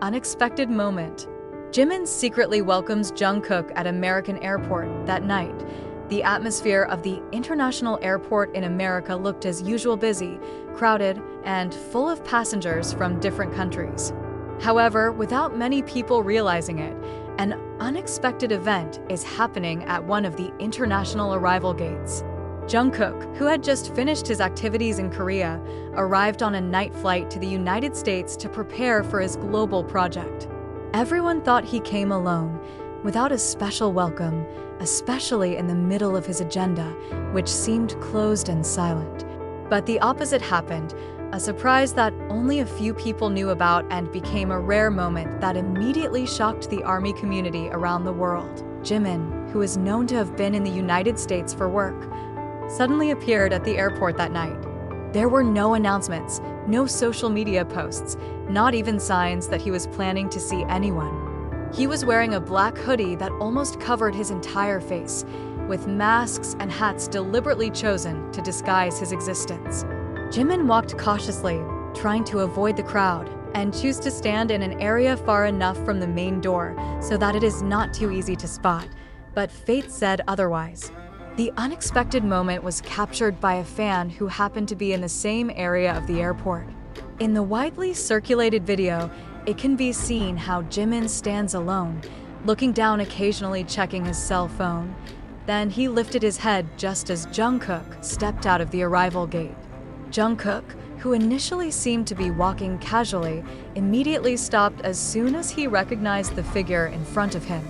unexpected moment. Jimin secretly welcomes Jungkook at American airport that night. The atmosphere of the international airport in America looked as usual busy, crowded, and full of passengers from different countries. However, without many people realizing it, an unexpected event is happening at one of the international arrival gates. Jungkook, who had just finished his activities in Korea, arrived on a night flight to the United States to prepare for his global project. Everyone thought he came alone, without a special welcome, especially in the middle of his agenda, which seemed closed and silent. But the opposite happened, a surprise that only a few people knew about and became a rare moment that immediately shocked the ARMY community around the world. Jimin, who is known to have been in the United States for work, suddenly appeared at the airport that night. There were no announcements, no social media posts, not even signs that he was planning to see anyone. He was wearing a black hoodie that almost covered his entire face, with masks and hats deliberately chosen to disguise his existence. Jimin walked cautiously, trying to avoid the crowd, and choose to stand in an area far enough from the main door so that it is not too easy to spot. But fate said otherwise. The unexpected moment was captured by a fan who happened to be in the same area of the airport. In the widely circulated video, it can be seen how Jimin stands alone, looking down, occasionally checking his cell phone. Then he lifted his head just as Jungkook stepped out of the arrival gate. Jungkook, who initially seemed to be walking casually, immediately stopped as soon as he recognized the figure in front of him.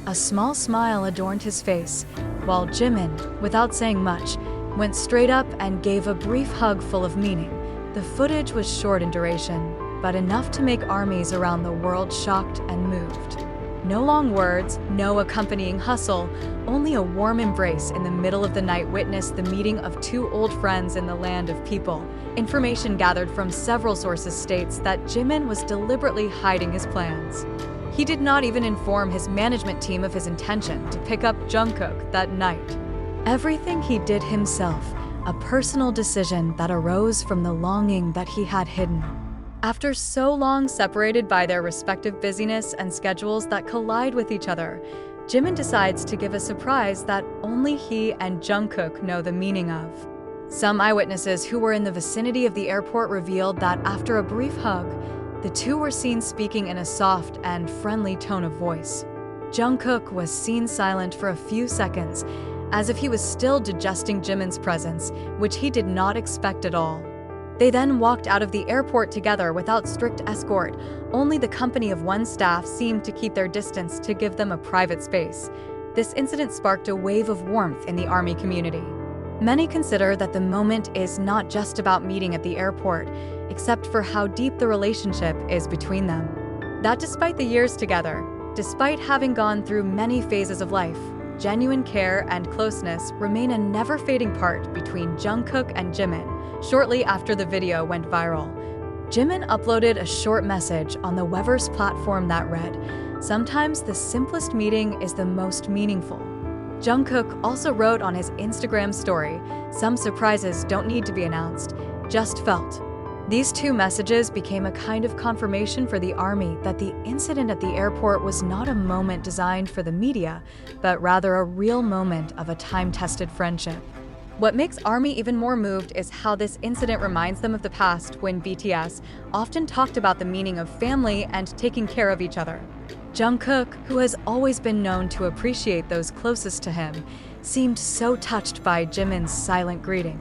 A small smile adorned his face, while Jimin, without saying much, went straight up and gave a brief hug full of meaning. The footage was short in duration, but enough to make armies around the world shocked and moved. No long words, no accompanying hustle, only a warm embrace in the middle of the night witnessed the meeting of two old friends in the land of people. Information gathered from several sources states that Jimin was deliberately hiding his plans. He did not even inform his management team of his intention to pick up Jungkook that night. Everything he did himself, a personal decision that arose from the longing that he had hidden. After so long separated by their respective busyness and schedules that collide with each other, Jimin decides to give a surprise that only he and Jungkook know the meaning of. Some eyewitnesses who were in the vicinity of the airport revealed that after a brief hug, the two were seen speaking in a soft and friendly tone of voice. Jungkook was seen silent for a few seconds, as if he was still digesting Jimin's presence, which he did not expect at all. They then walked out of the airport together without strict escort. Only the company of one staff seemed to keep their distance to give them a private space. This incident sparked a wave of warmth in the ARMY community. Many consider that the moment is not just about meeting at the airport, except for how deep the relationship is between them. That despite the years together, despite having gone through many phases of life, genuine care and closeness remain a never-fading part between Jungkook and Jimin. Shortly after the video went viral, Jimin uploaded a short message on the Weverse platform that read, "Sometimes the simplest meeting is the most meaningful." Jungkook also wrote on his Instagram story, "Some surprises don't need to be announced, just felt." These two messages became a kind of confirmation for the ARMY that the incident at the airport was not a moment designed for the media, but rather a real moment of a time-tested friendship. What makes ARMY even more moved is how this incident reminds them of the past when BTS often talked about the meaning of family and taking care of each other. Jungkook, who has always been known to appreciate those closest to him, seemed so touched by Jimin's silent greeting.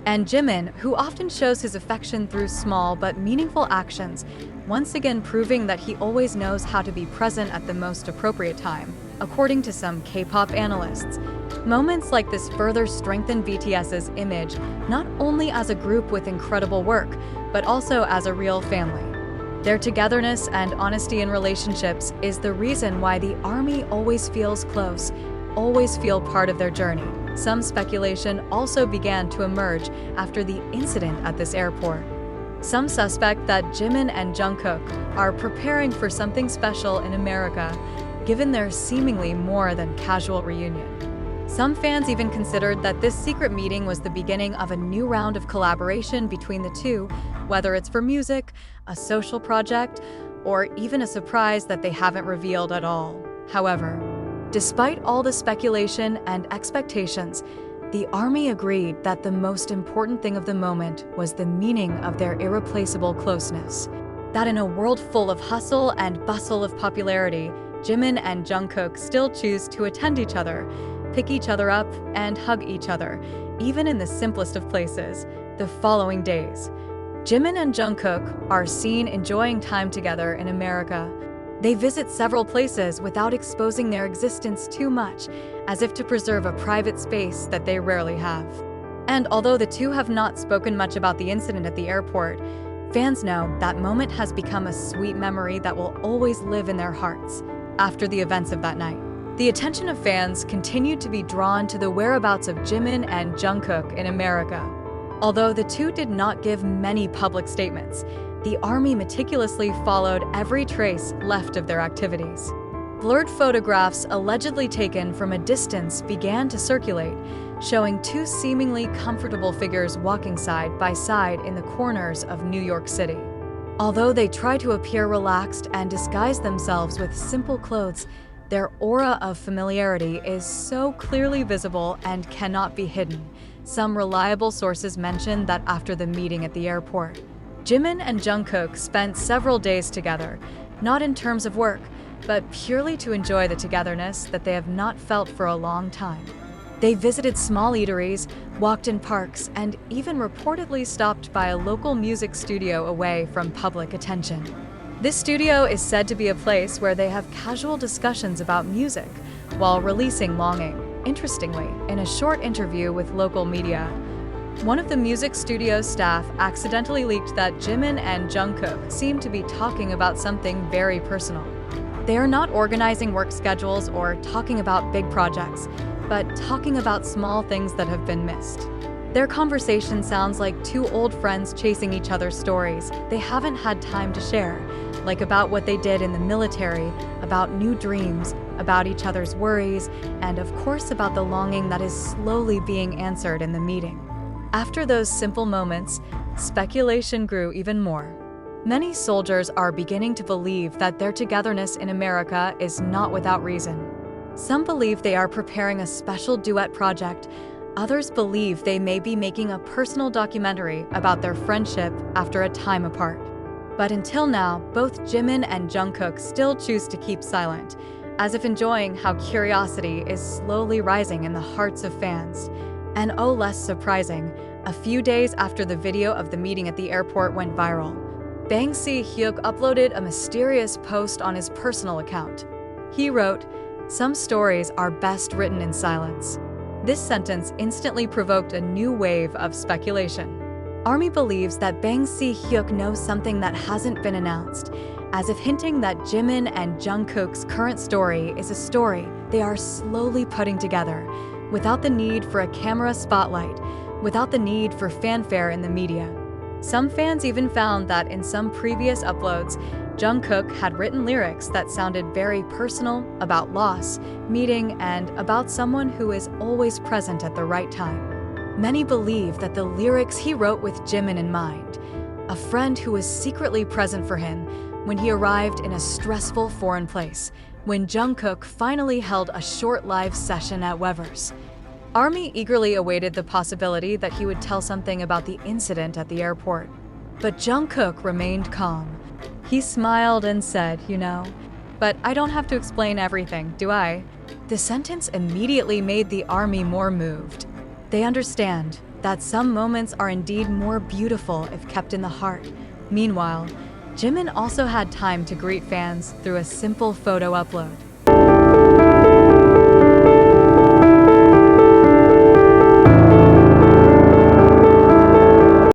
And Jimin, who often shows his affection through small but meaningful actions, once again proving that he always knows how to be present at the most appropriate time, according to some K-pop analysts. Moments like this further strengthen BTS's image, not only as a group with incredible work, but also as a real family. Their togetherness and honesty in relationships is the reason why the ARMY always feels close, always feel part of their journey. Some speculation also began to emerge after the incident at this airport. Some suspect that Jimin and Jungkook are preparing for something special in America, given their seemingly more than casual reunion. Some fans even considered that this secret meeting was the beginning of a new round of collaboration between the two, whether it's for music, a social project, or even a surprise that they haven't revealed at all. However, despite all the speculation and expectations, the army agreed that the most important thing of the moment was the meaning of their irreplaceable closeness. That in a world full of hustle and bustle of popularity, Jimin and Jungkook still choose to attend each other, pick each other up, and hug each other, even in the simplest of places. The following days, Jimin and Jungkook are seen enjoying time together in America. They visit several places without exposing their existence too much, as if to preserve a private space that they rarely have. And although the two have not spoken much about the incident at the airport, fans know that moment has become a sweet memory that will always live in their hearts. After the events of that night, the attention of fans continued to be drawn to the whereabouts of Jimin and Jungkook in America. Although the two did not give many public statements, the army meticulously followed every trace left of their activities. Blurred photographs allegedly taken from a distance began to circulate, showing two seemingly comfortable figures walking side by side in the corners of New York City. Although they try to appear relaxed and disguise themselves with simple clothes, their aura of familiarity is so clearly visible and cannot be hidden. Some reliable sources mention that after the meeting at the airport, Jimin and Jungkook spent several days together, not in terms of work, but purely to enjoy the togetherness that they have not felt for a long time. They visited small eateries, walked in parks, and even reportedly stopped by a local music studio away from public attention. This studio is said to be a place where they have casual discussions about music while releasing Longing. Interestingly, in a short interview with local media, one of the music studio staff accidentally leaked that Jimin and Jungkook seem to be talking about something very personal. They are not organizing work schedules or talking about big projects, but talking about small things that have been missed. Their conversation sounds like two old friends chasing each other's stories they haven't had time to share, like about what they did in the military, about new dreams, about each other's worries, and of course about the longing that is slowly being answered in the meeting. After those simple moments, speculation grew even more. Many soldiers are beginning to believe that their togetherness in America is not without reason. Some believe they are preparing a special duet project. Others believe they may be making a personal documentary about their friendship after a time apart. But until now, both Jimin and Jungkook still choose to keep silent, as if enjoying how curiosity is slowly rising in the hearts of fans. And oh, less surprising, a few days after the video of the meeting at the airport went viral, Bang Si-hyuk uploaded a mysterious post on his personal account. He wrote, "Some stories are best written in silence." This sentence instantly provoked a new wave of speculation. ARMY believes that Bang Si-hyuk knows something that hasn't been announced, as if hinting that Jimin and Jungkook's current story is a story they are slowly putting together, without the need for a camera spotlight, without the need for fanfare in the media. Some fans even found that in some previous uploads, Jungkook had written lyrics that sounded very personal, about loss, meeting, and about someone who is always present at the right time. Many believe that the lyrics he wrote with Jimin in mind, a friend who was secretly present for him when he arrived in a stressful foreign place, when Jungkook finally held a short live session at Wever's. ARMY eagerly awaited the possibility that he would tell something about the incident at the airport. But Jungkook remained calm. He smiled and said, "But I don't have to explain everything, do I?" The sentence immediately made the ARMY more moved. They understand that some moments are indeed more beautiful if kept in the heart. Meanwhile, Jimin also had time to greet fans through a simple photo upload.